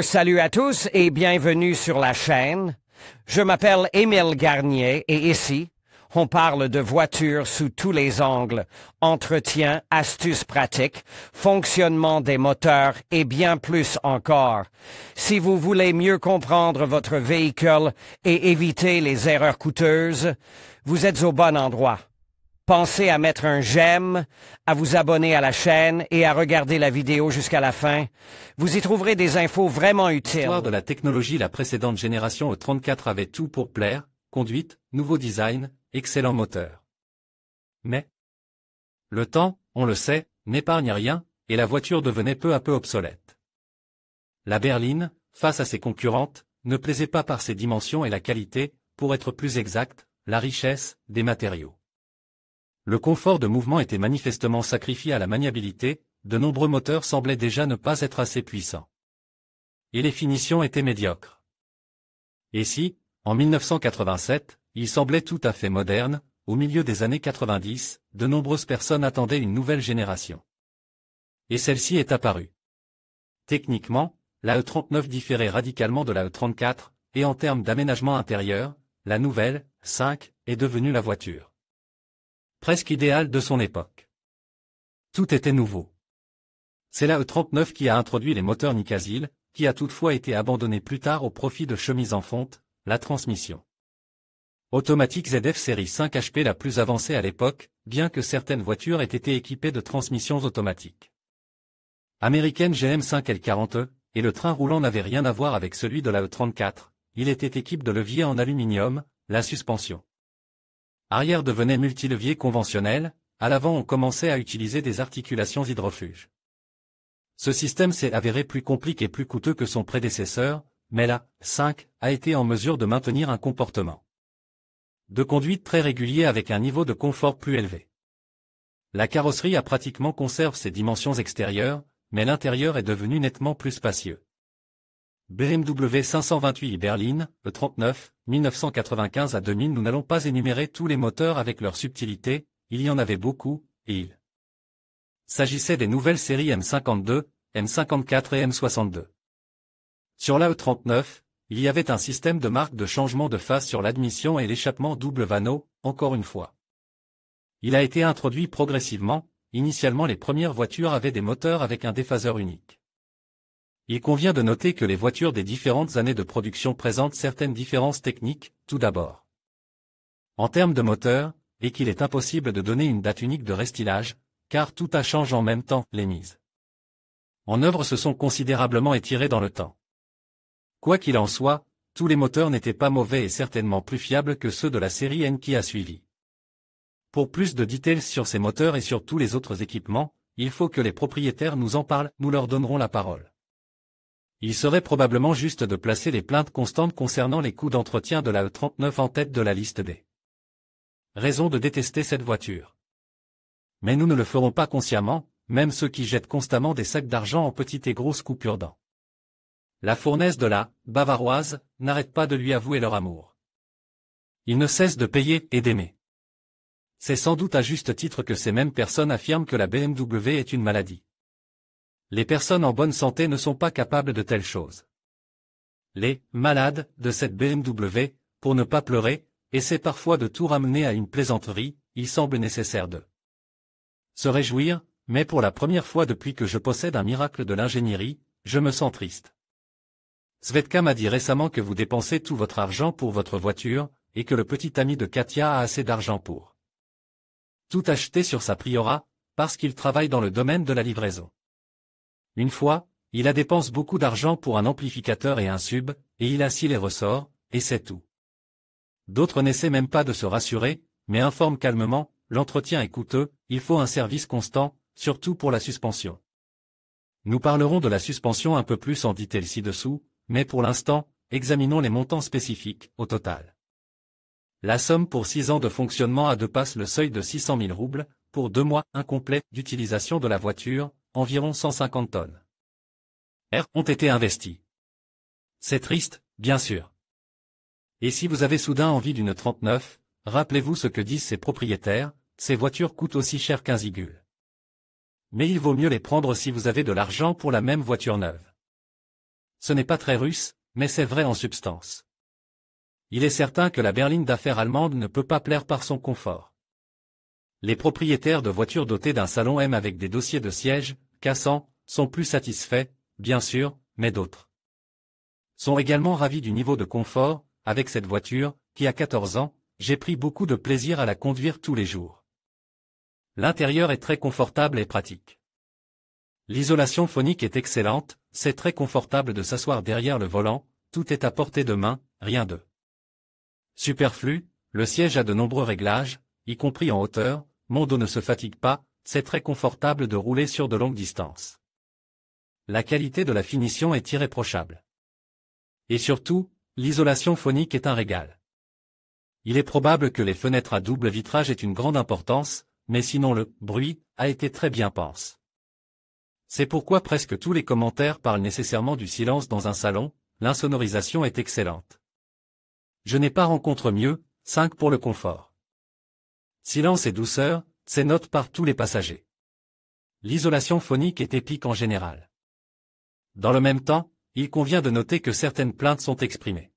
Salut à tous et bienvenue sur la chaîne. Je m'appelle Émile Garnier et ici, on parle de voitures sous tous les angles, entretien, astuces pratiques, fonctionnement des moteurs et bien plus encore. Si vous voulez mieux comprendre votre véhicule et éviter les erreurs coûteuses, vous êtes au bon endroit. Pensez à mettre un j'aime, à vous abonner à la chaîne et à regarder la vidéo jusqu'à la fin. Vous y trouverez des infos vraiment utiles. L'histoire de la technologie, la précédente génération E34 avait tout pour plaire, conduite, nouveau design, excellent moteur. Mais le temps, on le sait, n'épargne rien, et la voiture devenait peu à peu obsolète. La berline, face à ses concurrentes, ne plaisait pas par ses dimensions et la qualité, pour être plus exact, la richesse, des matériaux. Le confort de mouvement était manifestement sacrifié à la maniabilité, de nombreux moteurs semblaient déjà ne pas être assez puissants. Et les finitions étaient médiocres. Et si, en 1987, il semblait tout à fait moderne, au milieu des années 90, de nombreuses personnes attendaient une nouvelle génération. Et celle-ci est apparue. Techniquement, la E39 différait radicalement de la E34, et en termes d'aménagement intérieur, la nouvelle, 5, est devenue la voiture presque idéale de son époque. Tout était nouveau. C'est la E39 qui a introduit les moteurs Nikasil, qui a toutefois été abandonné plus tard au profit de chemises en fonte, la transmission automatique ZF série 5 HP la plus avancée à l'époque, bien que certaines voitures aient été équipées de transmissions automatiques. Américaine GM5 L40E, et le train roulant n'avait rien à voir avec celui de la E34, il était équipé de leviers en aluminium, la suspension arrière devenait multilevier conventionnel, à l'avant on commençait à utiliser des articulations hydrofuges. Ce système s'est avéré plus compliqué et plus coûteux que son prédécesseur, mais la 5 a été en mesure de maintenir un comportement de conduite très régulier avec un niveau de confort plus élevé. La carrosserie a pratiquement conservé ses dimensions extérieures, mais l'intérieur est devenu nettement plus spacieux. BMW 528i berline, E39, 1995 à 2000. Nous n'allons pas énumérer tous les moteurs avec leur subtilité, il y en avait beaucoup, et il s'agissait des nouvelles séries M52, M54 et M62. Sur la E39, il y avait un système de marque de changement de phase sur l'admission et l'échappement double vanneau, encore une fois. Il a été introduit progressivement, initialement les premières voitures avaient des moteurs avec un déphaseur unique. Il convient de noter que les voitures des différentes années de production présentent certaines différences techniques, tout d'abord en termes de moteur, et qu'il est impossible de donner une date unique de restylage, car tout a changé en même temps, les mises en œuvre se sont considérablement étirées dans le temps. Quoi qu'il en soit, tous les moteurs n'étaient pas mauvais et certainement plus fiables que ceux de la série N qui a suivi. Pour plus de details sur ces moteurs et sur tous les autres équipements, il faut que les propriétaires nous en parlent, nous leur donnerons la parole. Il serait probablement juste de placer les plaintes constantes concernant les coûts d'entretien de la E39 en tête de la liste des raisons de détester cette voiture. Mais nous ne le ferons pas consciemment, même ceux qui jettent constamment des sacs d'argent en petites et grosses coupures dents. La fournaise de la Bavaroise n'arrête pas de lui avouer leur amour. Ils ne cessent de payer et d'aimer. C'est sans doute à juste titre que ces mêmes personnes affirment que la BMW est une maladie. Les personnes en bonne santé ne sont pas capables de telles choses. Les malades de cette BMW, pour ne pas pleurer, essaient parfois de tout ramener à une plaisanterie, il semble nécessaire de se réjouir, mais pour la première fois depuis que je possède un miracle de l'ingénierie, je me sens triste. Svetka m'a dit récemment que vous dépensez tout votre argent pour votre voiture, et que le petit ami de Katia a assez d'argent pour tout acheter sur sa Priora, parce qu'il travaille dans le domaine de la livraison. Une fois, il a dépensé beaucoup d'argent pour un amplificateur et un sub, et il a scié les ressorts, et c'est tout. D'autres n'essaient même pas de se rassurer, mais informent calmement, l'entretien est coûteux, il faut un service constant, surtout pour la suspension. Nous parlerons de la suspension un peu plus en détail ci-dessous, mais pour l'instant, examinons les montants spécifiques, au total. La somme pour 6 ans de fonctionnement à deux passe le seuil de 600 000 roubles, pour 2 mois incomplets d'utilisation de la voiture, environ 150 tonnes ont été investis. C'est triste, bien sûr. Et si vous avez soudain envie d'une 39, rappelez-vous ce que disent ses propriétaires, ces voitures coûtent aussi cher qu'un Zigul. Mais il vaut mieux les prendre si vous avez de l'argent pour la même voiture neuve. Ce n'est pas très russe, mais c'est vrai en substance. Il est certain que la berline d'affaires allemande ne peut pas plaire par son confort. Les propriétaires de voitures dotées d'un salon M avec des dossiers de sièges, cassants, sont plus satisfaits, bien sûr, mais d'autres sont également ravis du niveau de confort, avec cette voiture, qui a 14 ans, j'ai pris beaucoup de plaisir à la conduire tous les jours. L'intérieur est très confortable et pratique. L'isolation phonique est excellente, c'est très confortable de s'asseoir derrière le volant, tout est à portée de main, rien de superflu, le siège a de nombreux réglages, y compris en hauteur, mon dos ne se fatigue pas, c'est très confortable de rouler sur de longues distances. La qualité de la finition est irréprochable. Et surtout, l'isolation phonique est un régal. Il est probable que les fenêtres à double vitrage aient une grande importance, mais sinon le bruit a été très bien pensé. C'est pourquoi presque tous les commentaires parlent nécessairement du silence dans un salon, l'insonorisation est excellente. Je n'ai pas rencontré mieux, 5 pour le confort. Silence et douceur, c'est noté par tous les passagers. L'isolation phonique est épique en général. Dans le même temps, il convient de noter que certaines plaintes sont exprimées.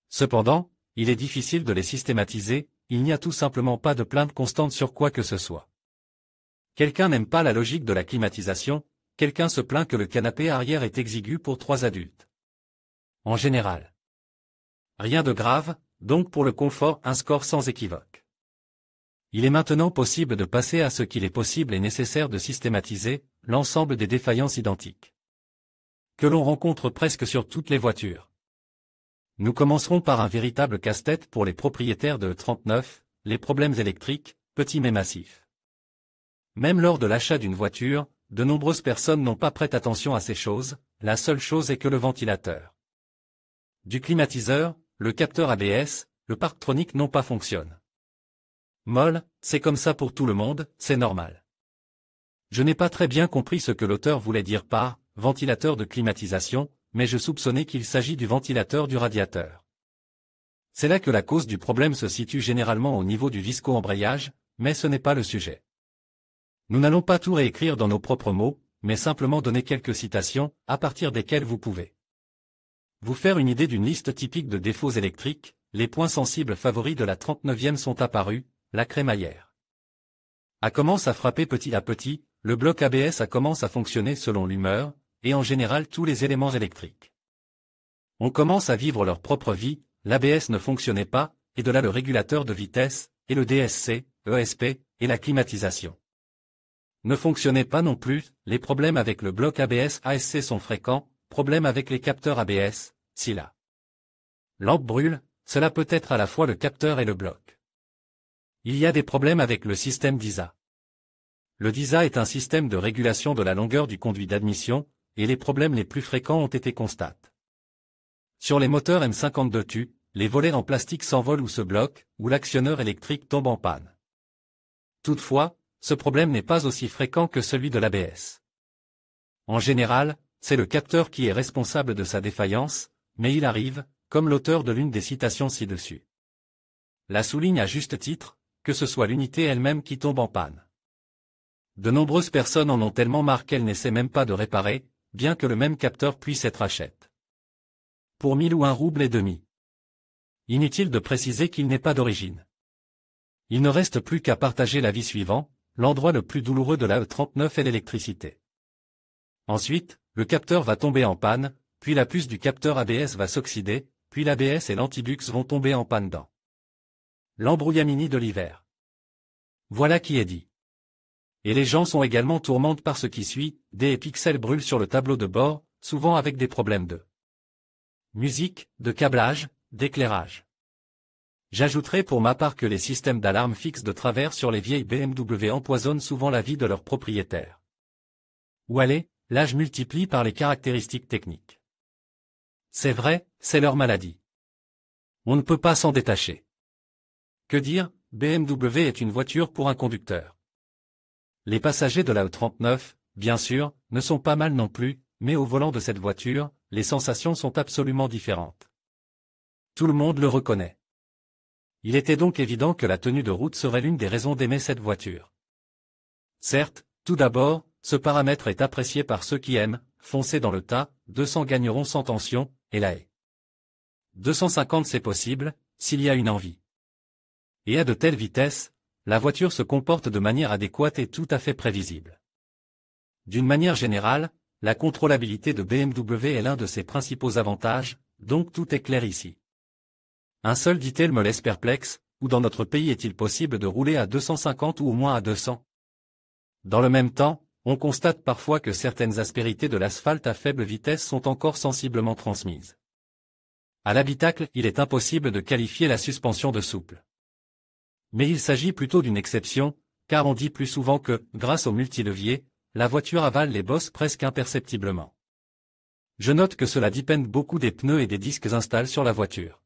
Cependant, il est difficile de les systématiser, il n'y a tout simplement pas de plainte constante sur quoi que ce soit. Quelqu'un n'aime pas la logique de la climatisation, quelqu'un se plaint que le canapé arrière est exigu pour 3 adultes. En général. Rien de grave, donc pour le confort un score sans équivoque. Il est maintenant possible de passer à ce qu'il est possible et nécessaire de systématiser, l'ensemble des défaillances identiques que l'on rencontre presque sur toutes les voitures. Nous commencerons par un véritable casse-tête pour les propriétaires de E39, les problèmes électriques, petits mais massifs. Même lors de l'achat d'une voiture, de nombreuses personnes n'ont pas prêté attention à ces choses, la seule chose est que le ventilateur du climatiseur, le capteur ABS, le parktronique n'ont pas fonctionné. Molle, c'est comme ça pour tout le monde, c'est normal. Je n'ai pas très bien compris ce que l'auteur voulait dire par ventilateur de climatisation, mais je soupçonnais qu'il s'agit du ventilateur du radiateur. C'est là que la cause du problème se situe généralement au niveau du visco-embrayage, mais ce n'est pas le sujet. Nous n'allons pas tout réécrire dans nos propres mots, mais simplement donner quelques citations, à partir desquelles vous pouvez vous faire une idée d'une liste typique de défauts électriques. Les points sensibles favoris de la 39e sont apparus, la crémaillère a commencé à frapper petit à petit, le bloc ABS a commencé à fonctionner selon l'humeur, et en général tous les éléments électriques on commence à vivre leur propre vie, l'ABS ne fonctionnait pas, et de là le régulateur de vitesse, et le DSC, ESP, et la climatisation ne fonctionnaient pas non plus, les problèmes avec le bloc ABS ASC sont fréquents, problèmes avec les capteurs ABS, si la lampe brûle, cela peut être à la fois le capteur et le bloc. Il y a des problèmes avec le système DISA. Le DISA est un système de régulation de la longueur du conduit d'admission, et les problèmes les plus fréquents ont été constatés sur les moteurs M52 TU, les volets en plastique s'envolent ou se bloquent, ou l'actionneur électrique tombe en panne. Toutefois, ce problème n'est pas aussi fréquent que celui de l'ABS. En général, c'est le capteur qui est responsable de sa défaillance, mais il arrive, comme l'auteur de l'une des citations ci-dessus la souligne à juste titre, que ce soit l'unité elle-même qui tombe en panne. De nombreuses personnes en ont tellement marre qu'elles n'essaient même pas de réparer, bien que le même capteur puisse être acheté pour 1000 ou 1 rouble et demi. Inutile de préciser qu'il n'est pas d'origine. Il ne reste plus qu'à partager l'avis suivant, l'endroit le plus douloureux de la E39 est l'électricité. Ensuite, le capteur va tomber en panne, puis la puce du capteur ABS va s'oxyder, puis l'ABS et l'antibux vont tomber en panne dans l'embrouillamini de l'hiver. Voilà qui est dit. Et les gens sont également tourmentés par ce qui suit, des pixels brûlent sur le tableau de bord, souvent avec des problèmes de musique, de câblage, d'éclairage. J'ajouterai pour ma part que les systèmes d'alarme fixes de travers sur les vieilles BMW empoisonnent souvent la vie de leurs propriétaires. Ou allez, là je multiplie par les caractéristiques techniques. C'est vrai, c'est leur maladie. On ne peut pas s'en détacher. Que dire, BMW est une voiture pour un conducteur. Les passagers de la E39, bien sûr, ne sont pas mal non plus, mais au volant de cette voiture, les sensations sont absolument différentes. Tout le monde le reconnaît. Il était donc évident que la tenue de route serait l'une des raisons d'aimer cette voiture. Certes, tout d'abord, ce paramètre est apprécié par ceux qui aiment foncer dans le tas, 200 gagneront sans tension, et la haie. 250 c'est possible, s'il y a une envie. Et à de telles vitesses, la voiture se comporte de manière adéquate et tout à fait prévisible. D'une manière générale, la contrôlabilité de BMW est l'un de ses principaux avantages, donc tout est clair ici. Un seul detail me laisse perplexe, où dans notre pays est-il possible de rouler à 250 ou au moins à 200 ? Dans le même temps, on constate parfois que certaines aspérités de l'asphalte à faible vitesse sont encore sensiblement transmises. À l'habitacle, il est impossible de qualifier la suspension de souple. Mais il s'agit plutôt d'une exception, car on dit plus souvent que, grâce au multilevier, la voiture avale les bosses presque imperceptiblement. Je note que cela dépend beaucoup des pneus et des disques installés sur la voiture.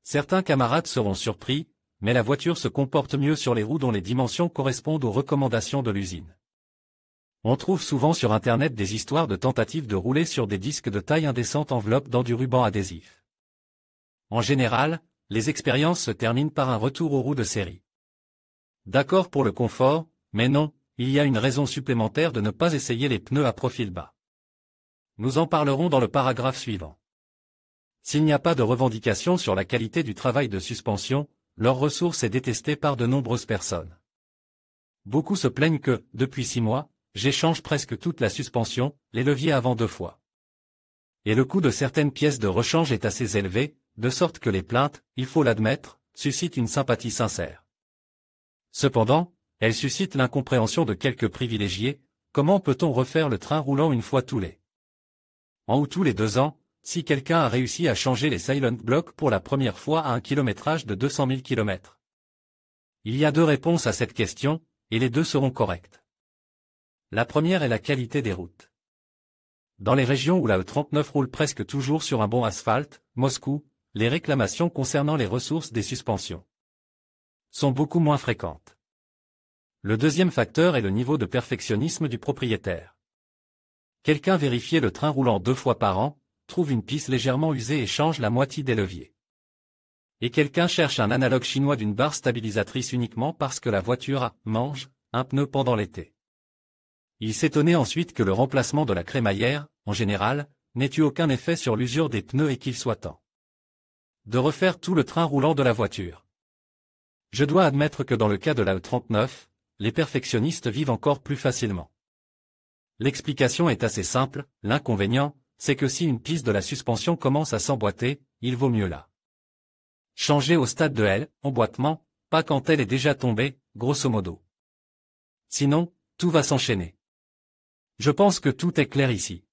Certains camarades seront surpris, mais la voiture se comporte mieux sur les roues dont les dimensions correspondent aux recommandations de l'usine. On trouve souvent sur Internet des histoires de tentatives de rouler sur des disques de taille indécente enveloppés dans du ruban adhésif. En général, les expériences se terminent par un retour aux roues de série. D'accord pour le confort, mais non, il y a une raison supplémentaire de ne pas essayer les pneus à profil bas. Nous en parlerons dans le paragraphe suivant. S'il n'y a pas de revendication sur la qualité du travail de suspension, leur ressource est détestée par de nombreuses personnes. Beaucoup se plaignent que, depuis 6 mois, j'échange presque toute la suspension, les leviers avant 2 fois. Et le coût de certaines pièces de rechange est assez élevé, de sorte que les plaintes, il faut l'admettre, suscitent une sympathie sincère. Cependant, elles suscitent l'incompréhension de quelques privilégiés. Comment peut-on refaire le train roulant une fois tous les ans ou tous les 2 ans, si quelqu'un a réussi à changer les silent blocks pour la première fois à un kilométrage de 200 000 km? Il y a 2 réponses à cette question, et les 2 seront correctes. La première est la qualité des routes. Dans les régions où la E39 roule presque toujours sur un bon asphalte, Moscou, les réclamations concernant les ressources des suspensions sont beaucoup moins fréquentes. Le deuxième facteur est le niveau de perfectionnisme du propriétaire. Quelqu'un vérifiait le train roulant 2 fois par an, trouve une piste légèrement usée et change la moitié des leviers. Et quelqu'un cherche un analogue chinois d'une barre stabilisatrice uniquement parce que la voiture mange un pneu pendant l'été. Il s'étonnait ensuite que le remplacement de la crémaillère, en général, n'ait eu aucun effet sur l'usure des pneus et qu'il soit temps de refaire tout le train roulant de la voiture. Je dois admettre que dans le cas de la E39, les perfectionnistes vivent encore plus facilement. L'explication est assez simple, l'inconvénient, c'est que si une piste de la suspension commence à s'emboîter, il vaut mieux la changer au stade de emboîtement, pas quand elle est déjà tombée, grosso modo. Sinon, tout va s'enchaîner. Je pense que tout est clair ici.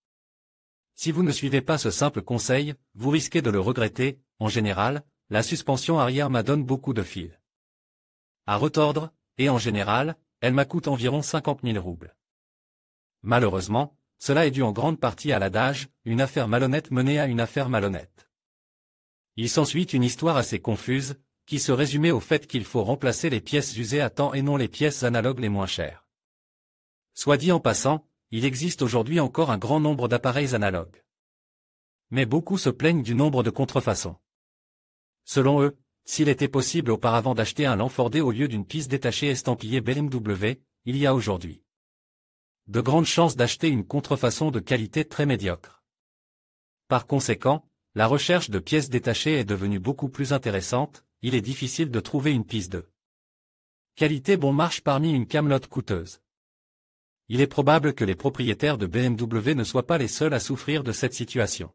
Si vous ne suivez pas ce simple conseil, vous risquez de le regretter. En général, la suspension arrière m'adonne beaucoup de fil à retordre, et en général, elle m'a coûté environ 50 000 roubles. Malheureusement, cela est dû en grande partie à l'adage, une affaire malhonnête menée à une affaire malhonnête. Il s'ensuit une histoire assez confuse, qui se résumait au fait qu'il faut remplacer les pièces usées à temps et non les pièces analogues les moins chères. Soit dit en passant, il existe aujourd'hui encore un grand nombre d'appareils analogues. Mais beaucoup se plaignent du nombre de contrefaçons. Selon eux, s'il était possible auparavant d'acheter un Lanfordé au lieu d'une piste détachée estampillée BMW, il y a aujourd'hui de grandes chances d'acheter une contrefaçon de qualité très médiocre. Par conséquent, la recherche de pièces détachées est devenue beaucoup plus intéressante, il est difficile de trouver une piste de qualité bon marche parmi une camelote coûteuse. Il est probable que les propriétaires de BMW ne soient pas les seuls à souffrir de cette situation.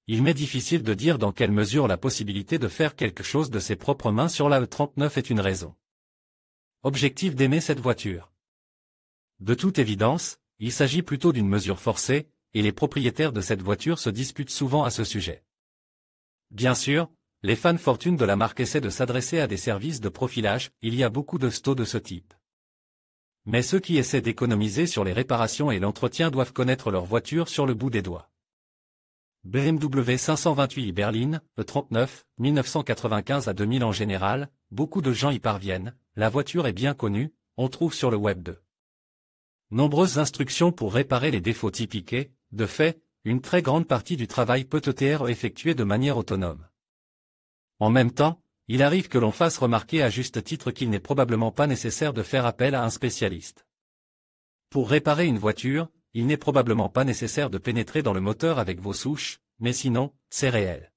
Il m'est difficile de dire dans quelle mesure la possibilité de faire quelque chose de ses propres mains sur la E39 est une raison objective d'aimer cette voiture. De toute évidence, il s'agit plutôt d'une mesure forcée, et les propriétaires de cette voiture se disputent souvent à ce sujet. Bien sûr, les fans fortunes de la marque essaient de s'adresser à des services de profilage, il y a beaucoup de stos de ce type. Mais ceux qui essaient d'économiser sur les réparations et l'entretien doivent connaître leur voiture sur le bout des doigts. BMW 528 berline, E39, 1995 à 2000 en général, beaucoup de gens y parviennent, la voiture est bien connue, on trouve sur le web de nombreuses instructions pour réparer les défauts typiques et, de fait, une très grande partie du travail peut être effectué de manière autonome. En même temps, il arrive que l'on fasse remarquer à juste titre qu'il n'est probablement pas nécessaire de faire appel à un spécialiste. Pour réparer une voiture, il n'est probablement pas nécessaire de pénétrer dans le moteur avec vos souches, mais sinon, c'est réel.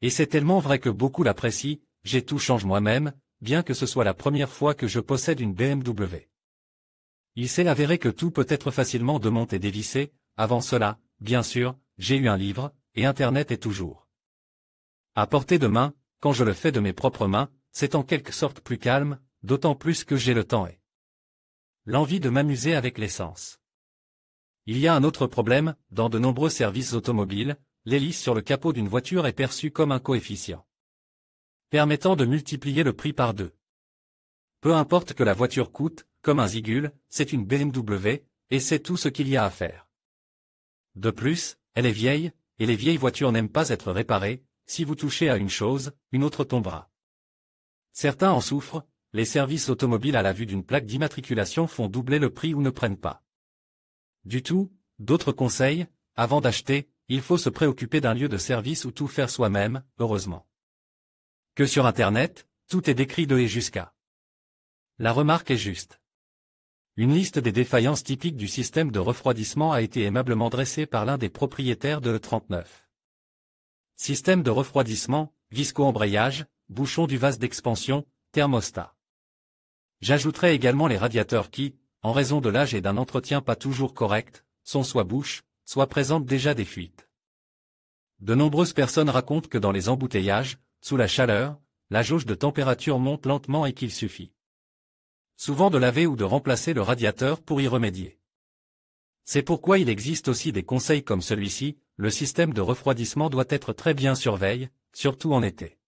Et c'est tellement vrai que beaucoup l'apprécient, j'ai tout change moi-même, bien que ce soit la première fois que je possède une BMW. Il s'est avéré que tout peut être facilement démonté et dévissé, avant cela, bien sûr, j'ai eu un livre, et Internet est toujours à portée de main. Quand je le fais de mes propres mains, c'est en quelque sorte plus calme, d'autant plus que j'ai le temps et l'envie de m'amuser avec l'essence. Il y a un autre problème, dans de nombreux services automobiles, l'hélice sur le capot d'une voiture est perçue comme un coefficient permettant de multiplier le prix par 2. Peu importe que la voiture coûte, comme un zigule, c'est une BMW, et c'est tout ce qu'il y a à faire. De plus, elle est vieille, et les vieilles voitures n'aiment pas être réparées, si vous touchez à une chose, une autre tombera. Certains en souffrent, les services automobiles à la vue d'une plaque d'immatriculation font doubler le prix ou ne prennent pas du tout. D'autres conseils, avant d'acheter, il faut se préoccuper d'un lieu de service ou tout faire soi-même, heureusement que sur Internet, tout est décrit de et jusqu'à. La remarque est juste. Une liste des défaillances typiques du système de refroidissement a été aimablement dressée par l'un des propriétaires de E39. Système de refroidissement, visco-embrayage, bouchon du vase d'expansion, thermostat. J'ajouterai également les radiateurs qui, en raison de l'âge et d'un entretien pas toujours correct, sont soit bouches, soit présentent déjà des fuites. De nombreuses personnes racontent que dans les embouteillages, sous la chaleur, la jauge de température monte lentement et qu'il suffit souvent de laver ou de remplacer le radiateur pour y remédier. C'est pourquoi il existe aussi des conseils comme celui-ci, le système de refroidissement doit être très bien surveillé, surtout en été.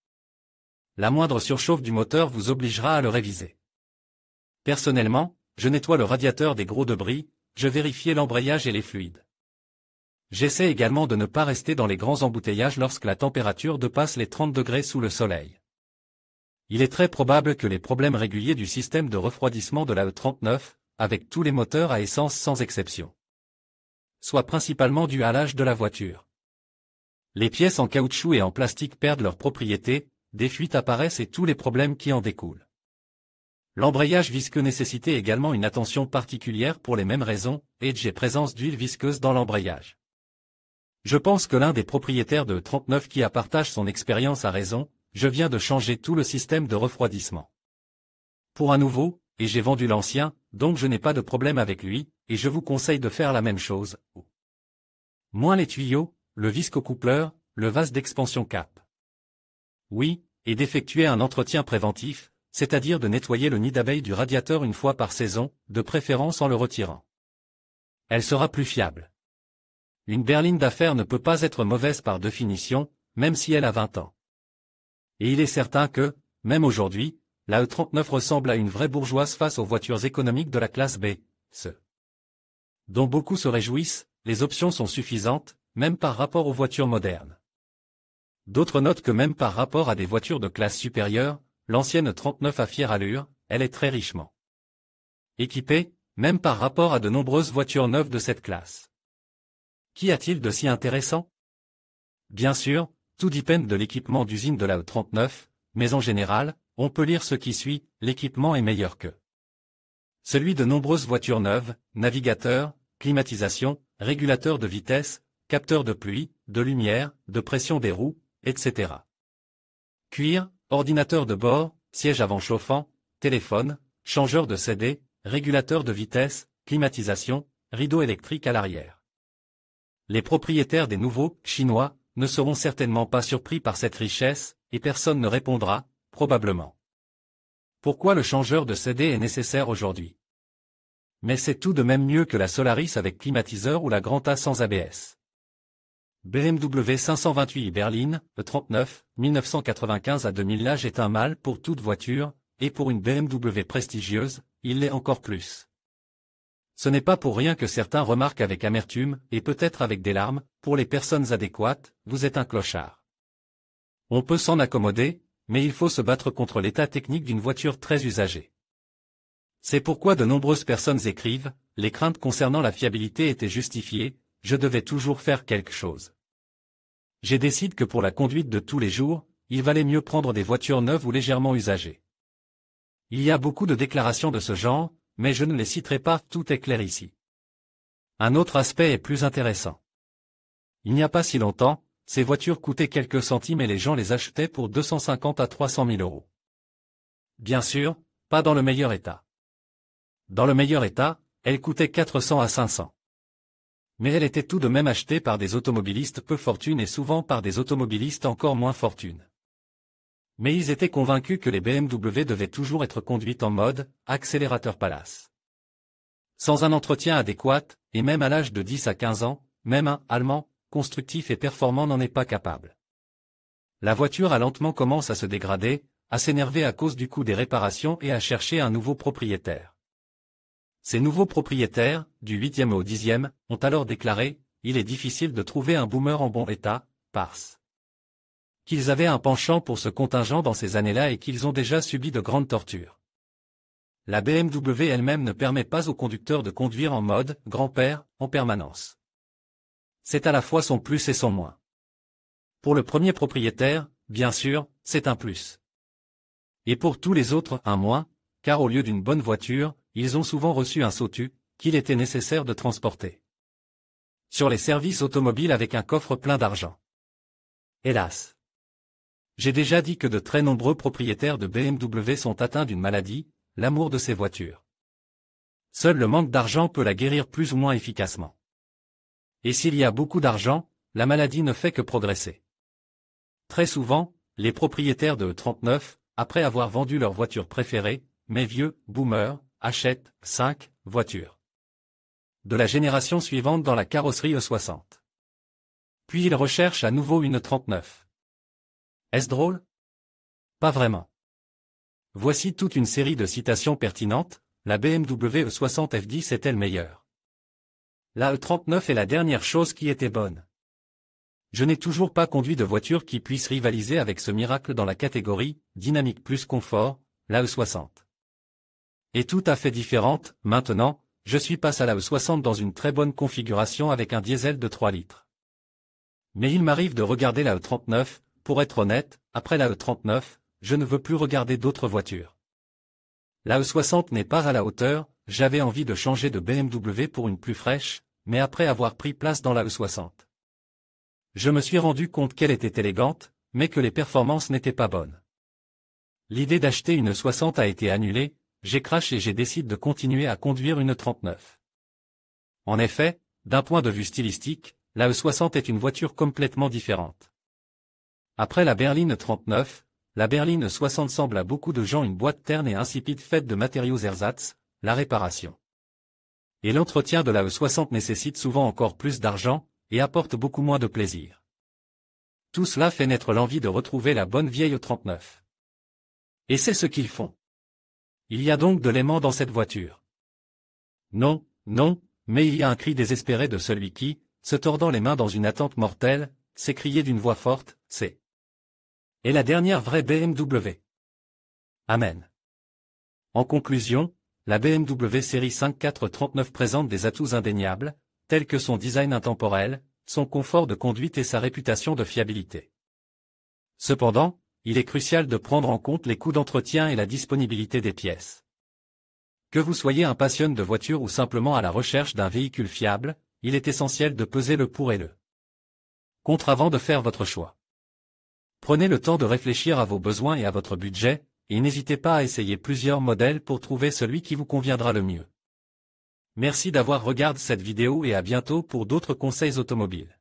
La moindre surchauffe du moteur vous obligera à le réviser. Personnellement, je nettoie le radiateur des gros débris, je vérifie l'embrayage et les fluides. J'essaie également de ne pas rester dans les grands embouteillages lorsque la température dépasse les 30 degrés sous le soleil. Il est très probable que les problèmes réguliers du système de refroidissement de la E39, avec tous les moteurs à essence sans exception, soient principalement dus à l'âge de la voiture. Les pièces en caoutchouc et en plastique perdent leurs propriétés, des fuites apparaissent et tous les problèmes qui en découlent. L'embrayage visqueux nécessite également une attention particulière pour les mêmes raisons, edge et présence d'huile visqueuse dans l'embrayage. Je pense que l'un des propriétaires de E39 qui a partagé son expérience a raison, je viens de changer tout le système de refroidissement pour un nouveau, et j'ai vendu l'ancien, donc je n'ai pas de problème avec lui, et je vous conseille de faire la même chose. Moins les tuyaux, le viscocoupleur, le vase d'expansion cap. Oui, et d'effectuer un entretien préventif, c'est-à-dire de nettoyer le nid d'abeille du radiateur une fois par saison, de préférence en le retirant. Elle sera plus fiable. Une berline d'affaires ne peut pas être mauvaise par définition, même si elle a 20 ans. Et il est certain que, même aujourd'hui, la E39 ressemble à une vraie bourgeoise face aux voitures économiques de la classe B, ce dont beaucoup se réjouissent, les options sont suffisantes, même par rapport aux voitures modernes. D'autres notent que même par rapport à des voitures de classe supérieure, l'ancienne 39 à fière allure, elle est très richement équipée, même par rapport à de nombreuses voitures neuves de cette classe. Qu'y a-t-il de si intéressant? Bien sûr, tout dépend de l'équipement d'usine de la E39, mais en général, on peut lire ce qui suit, l'équipement est meilleur que celui de nombreuses voitures neuves, navigateurs, climatisation, régulateur de vitesse, capteur de pluie, de lumière, de pression des roues, etc. Cuir, ordinateur de bord, siège avant chauffant, téléphone, changeur de CD, régulateur de vitesse, climatisation, rideau électrique à l'arrière. Les propriétaires des nouveaux, chinois, ne seront certainement pas surpris par cette richesse, et personne ne répondra, probablement. Pourquoi le changeur de CD est nécessaire aujourd'hui? Mais c'est tout de même mieux que la Solaris avec climatiseur ou la Grand A sans ABS. BMW 528 berline, E39, 1995 à 2000. L'âge est un mal pour toute voiture, et pour une BMW prestigieuse, il l'est encore plus. Ce n'est pas pour rien que certains remarquent avec amertume, et peut-être avec des larmes, pour les personnes adéquates, vous êtes un clochard. On peut s'en accommoder, mais il faut se battre contre l'état technique d'une voiture très usagée. C'est pourquoi de nombreuses personnes écrivent, les craintes concernant la fiabilité étaient justifiées, je devais toujours faire quelque chose. J'ai décidé que pour la conduite de tous les jours, il valait mieux prendre des voitures neuves ou légèrement usagées. Il y a beaucoup de déclarations de ce genre, mais je ne les citerai pas, tout est clair ici. Un autre aspect est plus intéressant. Il n'y a pas si longtemps, ces voitures coûtaient quelques centimes et les gens les achetaient pour 250 à 300 000 euros. Bien sûr, pas dans le meilleur état. Dans le meilleur état, elles coûtaient 400 à 500. Mais elle était tout de même achetée par des automobilistes peu fortunes et souvent par des automobilistes encore moins fortunes. Mais ils étaient convaincus que les BMW devaient toujours être conduites en mode accélérateur palace. Sans un entretien adéquat, et même à l'âge de 10 à 15 ans, même un allemand, constructif et performant n'en est pas capable. La voiture a lentement commencé à se dégrader, à s'énerver à cause du coût des réparations et à chercher un nouveau propriétaire. Ces nouveaux propriétaires, du 8e au 10e, ont alors déclaré « Il est difficile de trouver un boomer en bon état, parce qu'ils avaient un penchant pour ce contingent dans ces années-là et qu'ils ont déjà subi de grandes tortures. » La BMW elle-même ne permet pas au conducteur de conduire en mode « grand-père » en permanence. C'est à la fois son plus et son moins. Pour le premier propriétaire, bien sûr, c'est un plus. Et pour tous les autres, un moins, car au lieu d'une bonne voiture, ils ont souvent reçu un sautu, qu'il était nécessaire de transporter. Sur les services automobiles avec un coffre plein d'argent. Hélas. J'ai déjà dit que de très nombreux propriétaires de BMW sont atteints d'une maladie, l'amour de ces voitures. Seul le manque d'argent peut la guérir plus ou moins efficacement. Et s'il y a beaucoup d'argent, la maladie ne fait que progresser. Très souvent, les propriétaires de E39, après avoir vendu leur voiture préférée, mais vieux, boomers, achètent 5 voitures de la génération suivante dans la carrosserie E60. Puis ils recherchent à nouveau une E39. Est-ce drôle? Pas vraiment. Voici toute une série de citations pertinentes, la BMW E60 F10 est-elle meilleure? La E39 est la dernière chose qui était bonne. Je n'ai toujours pas conduit de voiture qui puisse rivaliser avec ce miracle dans la catégorie dynamique plus confort, la E60. Et tout à fait différente, maintenant, je suis passé à la E60 dans une très bonne configuration avec un diesel de 3 litres. Mais il m'arrive de regarder la E39, pour être honnête, après la E39, je ne veux plus regarder d'autres voitures. La E60 n'est pas à la hauteur, j'avais envie de changer de BMW pour une plus fraîche, mais après avoir pris place dans la E60. Je me suis rendu compte qu'elle était élégante, mais que les performances n'étaient pas bonnes. L'idée d'acheter une E60 a été annulée, j'ai craché et j'ai décidé de continuer à conduire une E39. En effet, d'un point de vue stylistique, la E60 est une voiture complètement différente. Après la berline 39, la berline 60 semble à beaucoup de gens une boîte terne et insipide faite de matériaux ersatz, la réparation. Et l'entretien de la E60 nécessite souvent encore plus d'argent, et apporte beaucoup moins de plaisir. Tout cela fait naître l'envie de retrouver la bonne vieille E39. Et c'est ce qu'ils font. Il y a donc de l'aimant dans cette voiture. Non, non, mais il y a un cri désespéré de celui qui, se tordant les mains dans une attente mortelle, s'écriait d'une voix forte, c'est et la dernière vraie BMW. Amen. En conclusion, la BMW série 5 439 présente des atouts indéniables, tels que son design intemporel, son confort de conduite et sa réputation de fiabilité. Cependant, il est crucial de prendre en compte les coûts d'entretien et la disponibilité des pièces. Que vous soyez un passionné de voiture ou simplement à la recherche d'un véhicule fiable, il est essentiel de peser le pour et le contre avant de faire votre choix. Prenez le temps de réfléchir à vos besoins et à votre budget, et n'hésitez pas à essayer plusieurs modèles pour trouver celui qui vous conviendra le mieux. Merci d'avoir regardé cette vidéo et à bientôt pour d'autres conseils automobiles.